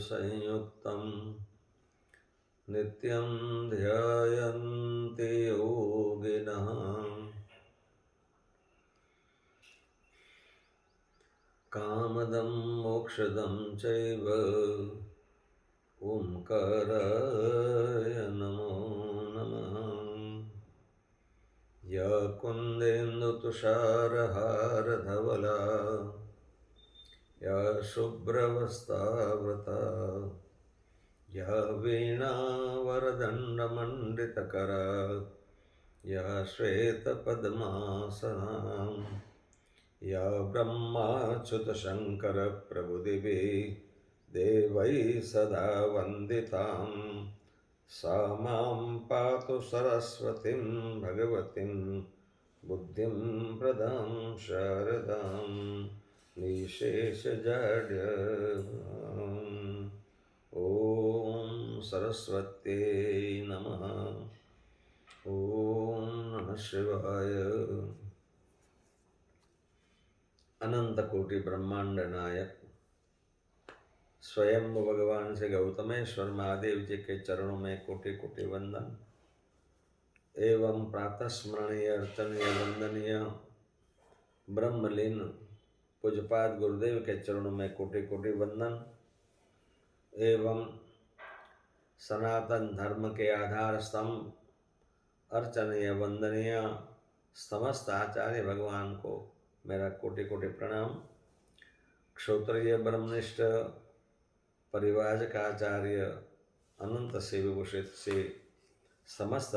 संयुक्तं नित्यं ध्यायन्ति योगिनः कामदं मोक्षदं चैव ओंकाराय नमो नमः। या कुन्देन्दुतुषारहारधवला या शुभ्रवस्त्रावृता या वीणावरदण्डमण्डितकरा या श्वेतपद्मासना या ब्रह्माच्युतशङ्करप्रभुदिभिः देवैः सदा वन्दितां सा मां पातु सरस्वतीं भगवतीं बुद्धिं प्रदां शारदां निशेषजाड्यम्। ॐ सरस्वत्यै नमः। ॐ नमः शिवाय। अनंत कोटि ब्रह्मांड नायक स्वयं भगवान से गौतमेश्वर महादेव जी के चरणों में कोटि कोटि वंदन एवं प्रातः स्मरणीय अर्चनीय वंदनीय ब्रह्मलीन पूज्यपाद गुरुदेव के चरणों में कोटि कोटि वंदन एवं सनातन धर्म के आधार स्तंभ अर्चनीय वंदनीय समस्त आचार्य भगवान को मेरा कोटि कोटि प्रणाम। क्षोत्रिय ब्रह्मनिष्ठ परिवारक आचार्य अनंत से विभूषित से समस्त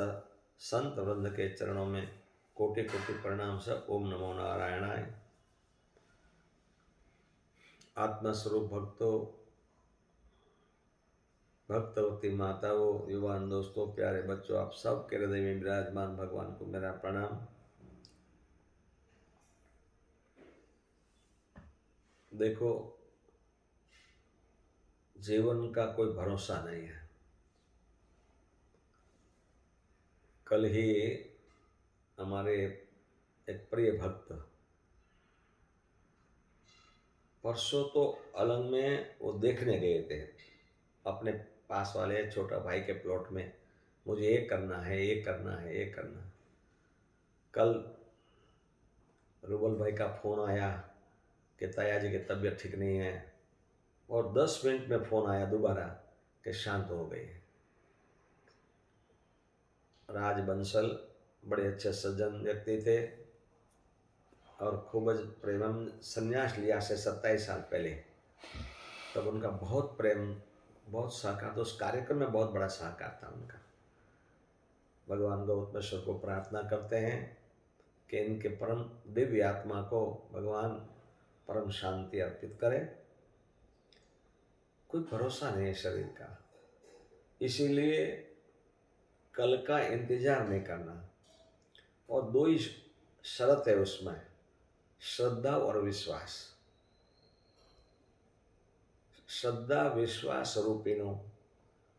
संत वृंद के चरणों में कोटि कोटि प्रणाम से ओम नमो नारायणाय। आत्मस्वरूप भक्तों, भक्तवती माताओं, युवान दोस्तों, प्यारे बच्चों, आप सब के हृदय में विराजमान भगवान को मेरा प्रणाम। देखो, जीवन का कोई भरोसा नहीं है। कल ही हमारे एक प्रिय भक्त परसों तो अलंग में वो देखने गए थे अपने पास वाले छोटा भाई के प्लॉट में, मुझे ये करना है, ये करना है, ये करना है। कल रूबल भाई का फोन आया कि ताया जी की तबीयत ठीक नहीं है, और 10 मिनट में फोन आया दोबारा कि शांत हो गई। राज बंसल बड़े अच्छे सज्जन व्यक्ति थे और खूब प्रेम संन्यास लिया से 27 साल पहले। तब उनका बहुत प्रेम, बहुत सहकार, तो उस कार्यक्रम में बहुत बड़ा सहकार था उनका। भगवान गौतमेश्वर को प्रार्थना करते हैं कि इनके परम दिव्य आत्मा को भगवान परम शांति अर्पित करे। कोई भरोसा नहीं है शरीर का, इसीलिए कल का इंतजार नहीं करना। और 2 ही शर्त है उसमें, श्रद्धा और विश्वास। श्रद्धा विश्वास रूपिणो,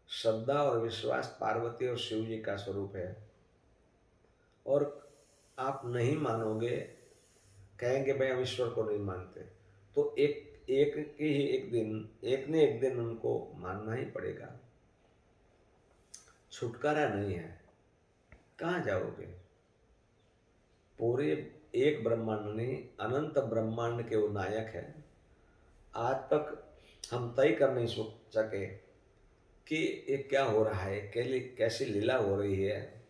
श्रद्धा और विश्वास पार्वती और शिव जी का स्वरूप है। और आप नहीं मानोगे, कहेंगे भाई हम ईश्वर को नहीं मानते, तो एक ने एक दिन उनको मानना ही पड़ेगा। छुटकारा नहीं है। कहाँ जाओगे? पूरे एक ब्रह्मांड नहीं, अनंत ब्रह्मांड के वो नायक है। आज तक हम तय कर नहीं सके कि ये क्या हो रहा है, कैसी लीला हो रही है।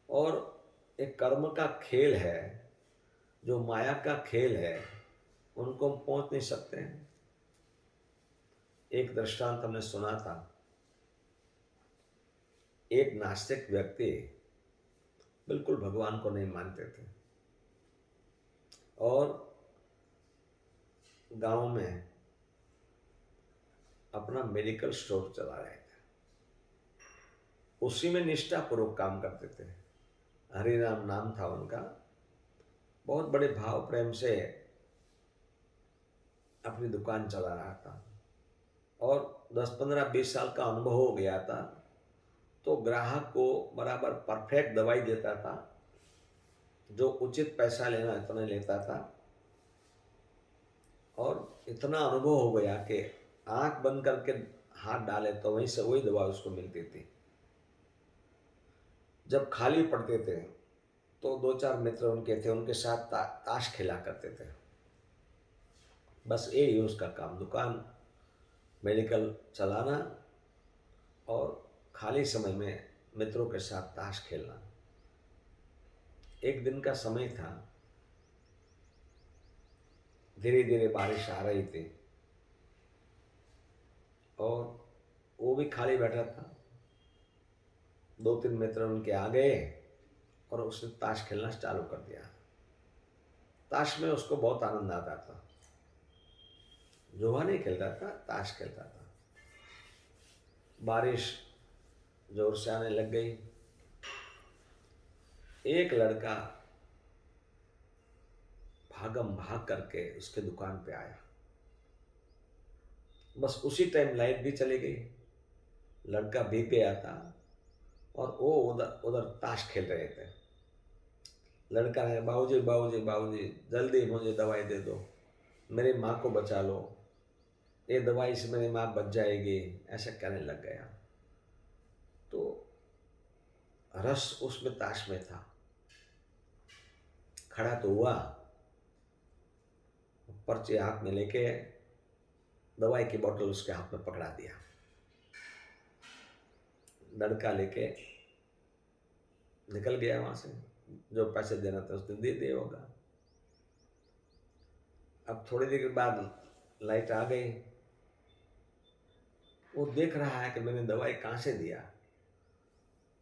और एक कर्म का खेल है, जो माया का खेल है, उनको हम पहुंच नहीं सकते हैं। एक दृष्टांत हमने सुना था। एक नास्तिक व्यक्ति बिल्कुल भगवान को नहीं मानते थे और गांव में अपना मेडिकल स्टोर चला रहे थे। उसी में निष्ठापूर्वक काम करते थे। हरिराम नाम था उनका। बहुत बड़े भाव प्रेम से अपनी दुकान चला रहा था और 10-15-20 साल का अनुभव हो गया था। तो ग्राहक को बराबर परफेक्ट दवाई देता था, जो उचित पैसा लेना इतना लेता था। और इतना अनुभव हो गया कि आंख बंद करके हाथ डाले तो वहीं से वही दवा उसको मिलती थी। जब खाली पड़ते थे तो 2-4 मित्र उनके थे, उनके साथ ताश खेला करते थे। बस यही उसका काम, दुकान, मेडिकल चलाना और खाली समय में मित्रों के साथ ताश खेलना। एक दिन का समय था, धीरे धीरे बारिश आ रही थी और वो भी खाली बैठा था। 2-3 मित्र उनके आ गए और उसने ताश खेलना चालू कर दिया। ताश में उसको बहुत आनंद आता था। जुआ नहीं खेलता था, ताश खेलता था। बारिश जोर से आने लग गई। एक लड़का भागम भाग करके उसके दुकान पे आया। बस उसी टाइम लाइट भी चली गई, लड़का भीग गया था और वो उधर उधर ताश खेल रहे थे। लड़का ने, बाबूजी बाबूजी बाबूजी जल्दी मुझे दवाई दे दो, मेरी माँ को बचा लो, ये दवाई से मेरी माँ बच जाएगी, ऐसा कहने लग गया। तो रस उसमें ताश में था। खड़ा तो हुआ, पर्ची हाथ में लेके दवाई की बोतल उसके हाथ में पकड़ा दिया। लड़का लेके निकल गया वहां से। जो पैसे देना था उसने दे दिया होगा। अब थोड़ी देर के बाद लाइट आ गई। वो देख रहा है कि मैंने दवाई कहाँ से दिया।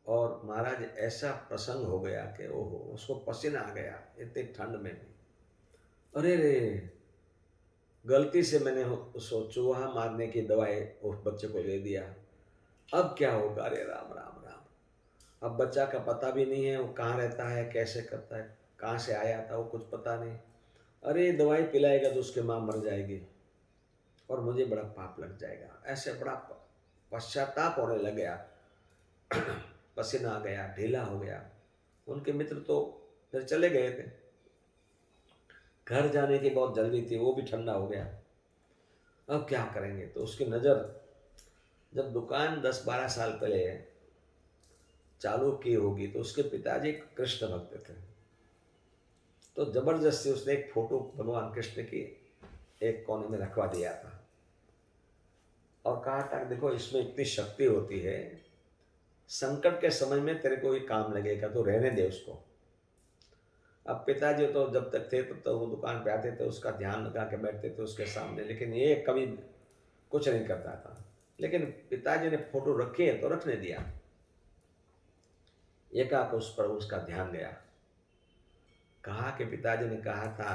और महाराज ऐसा प्रसंग हो गया कि ओहो, उसको पसीना आ गया इतनी ठंड में भी। अरे रे, गलती से मैंने उसको चूहा मारने की दवाई उस बच्चे को दे दिया, अब क्या होगा। अरे राम राम राम। अब बच्चा का पता भी नहीं है, वो कहाँ रहता है, कैसे करता है, कहाँ से आया था, वो कुछ पता नहीं। अरे दवाई पिलाएगा तो उसकी माँ मर जाएगी और मुझे बड़ा पाप लग जाएगा। ऐसे बड़ा पश्चाताप होने लग गया। पसीना आ गया, ढीला हो गया। उनके मित्र तो फिर चले गए थे, घर जाने की बहुत जल्दी थी, वो भी ठंडा हो गया। अब क्या करेंगे। तो उसकी नज़र, जब दुकान 10-12 साल पहले चालू की होगी तो उसके पिताजी कृष्ण भक्त थे। तो जबरदस्ती उसने एक फोटो भगवान कृष्ण की एक कोने में रखवा दिया था और कहा था देखो इसमें इतनी शक्ति होती है, संकट के समय में तेरे को ये काम लगेगा, तो रहने दे उसको। अब पिताजी तो जब तक थे तब तो वो दुकान पे आते थे, उसका ध्यान लगा के बैठते थे उसके सामने, लेकिन ये कभी कुछ नहीं करता था। लेकिन पिताजी ने फोटो रखी है तो रखने दिया। एकाएक उस पर उसका ध्यान गया। कहा कि पिताजी ने कहा था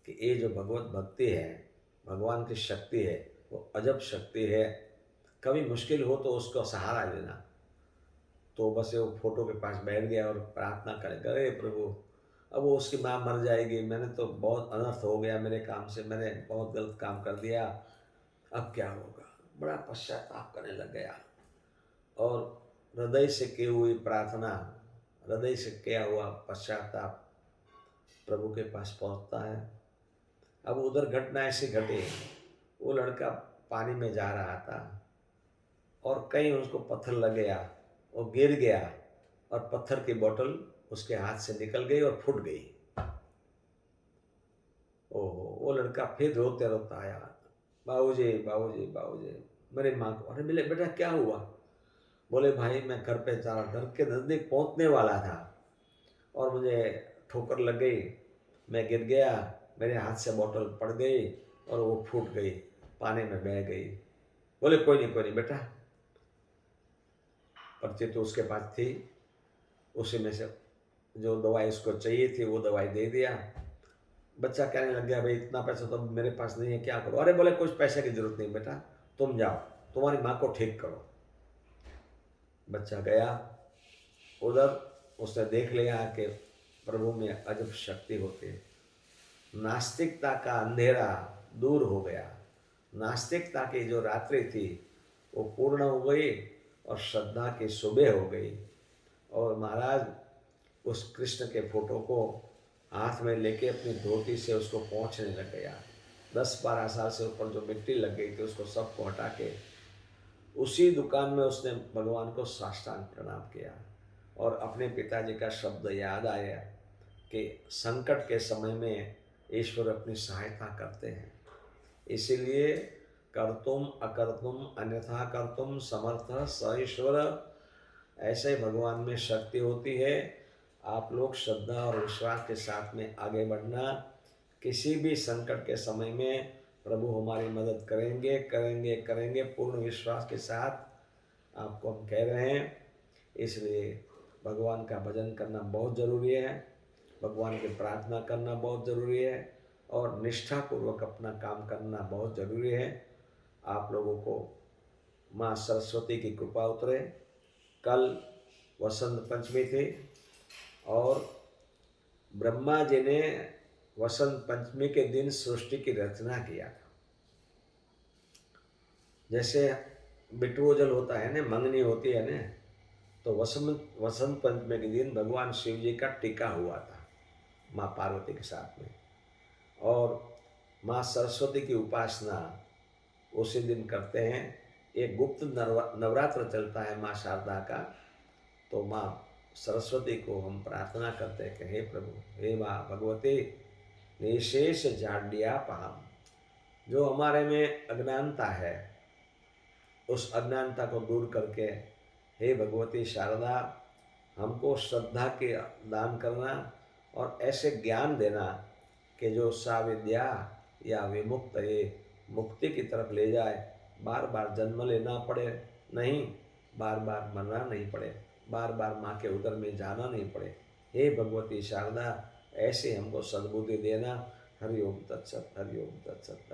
कि ये जो भगवत भक्ति है, भगवान की शक्ति है, वो अजब शक्ति है, कभी मुश्किल हो तो उसको सहारा लेना। तो बस वो फोटो के पास बैठ गया और प्रार्थना करे, अरे प्रभु, अब वो उसकी माँ मर जाएगी, मैंने तो बहुत अनर्थ हो गया मेरे काम से, मैंने बहुत गलत काम कर दिया, अब क्या होगा। बड़ा पश्चाताप करने लग गया और हृदय से की हुई प्रार्थना, हृदय से किया हुआ पश्चाताप प्रभु के पास पहुंचता है। अब उधर घटना ऐसी घटी, वो लड़का पानी में जा रहा था और कहीं उसको पत्थर लग गया, वो गिर गया और पत्थर की बोतल उसके हाथ से निकल गई और फूट गई। ओहो, वो लड़का फिर रोते रोता आया, बाबूजी बाबूजी बाबूजी मेरी माँ को। अरे मिले बेटा क्या हुआ। बोले भाई मैं घर पे जा रहा, घर के नज़दीक पहुंचने वाला था और मुझे ठोकर लग गई, मैं गिर गया, मेरे हाथ से बोतल पड़ गई और वो फूट गई, पानी में बह गई। बोले कोई नहीं बेटा, पर्ची तो उसके पास थी, उसी में से जो दवाई उसको चाहिए थी वो दवाई दे दिया। बच्चा कहने लग गया भाई इतना पैसा तो मेरे पास नहीं है, क्या करो। अरे बोले कुछ पैसे की जरूरत नहीं बेटा, तुम जाओ तुम्हारी माँ को ठीक करो। बच्चा गया उधर, उसने देख लिया कि प्रभु में अजब शक्ति होती है। नास्तिकता का अंधेरा दूर हो गया, नास्तिकता की जो रात्रि थी वो पूर्ण हो गई और श्रद्धा की सुबह हो गई। और महाराज उस कृष्ण के फोटो को हाथ में लेके अपनी धोती से उसको पोंछने लग गया। 10-12 साल से ऊपर जो मिट्टी लग गई थी उसको सबको हटा के उसी दुकान में उसने भगवान को साष्टांग प्रणाम किया और अपने पिताजी का शब्द याद आया कि संकट के समय में ईश्वर अपनी सहायता करते हैं, इसीलिए कर्तुम अकर्तुम अन्यथा कर्तुम समर्थ स ईश्वर। ऐसे भगवान में शक्ति होती है। आप लोग श्रद्धा और विश्वास के साथ में आगे बढ़ना। किसी भी संकट के समय में प्रभु हमारी मदद करेंगे करेंगे करेंगे, पूर्ण विश्वास के साथ आपको हम कह रहे हैं। इसलिए भगवान का भजन करना बहुत ज़रूरी है, भगवान की प्रार्थना करना बहुत ज़रूरी है और निष्ठापूर्वक अपना काम करना बहुत ज़रूरी है। आप लोगों को माँ सरस्वती की कृपा उतरे। कल वसंत पंचमी थी और ब्रह्मा जी ने वसंत पंचमी के दिन सृष्टि की रचना किया था। जैसे बिट्रोजल होता है ना, मंगनी होती है ना, तो वसंत पंचमी के दिन भगवान शिव जी का टीका हुआ था माँ पार्वती के साथ में, और माँ सरस्वती की उपासना उसी दिन करते हैं। एक गुप्त नवरात्र चलता है माँ शारदा का, तो माँ सरस्वती को हम प्रार्थना करते हैं कि हे प्रभु, हे माँ भगवती, निशेष जाड्यापहम, जो हमारे में अज्ञानता है उस अज्ञानता को दूर करके हे भगवती शारदा हमको श्रद्धा के दान करना और ऐसे ज्ञान देना कि जो साविद्या या विमुक्त ये मुक्ति की तरफ ले जाए, बार बार जन्म लेना पड़े नहीं, बार बार मरना नहीं पड़े, बार बार माँ के उदर में जाना नहीं पड़े। हे भगवती शारदा ऐसे हमको सद्बुद्धि देना। हरि ओम तत्सत, हरि ओम तत्सत।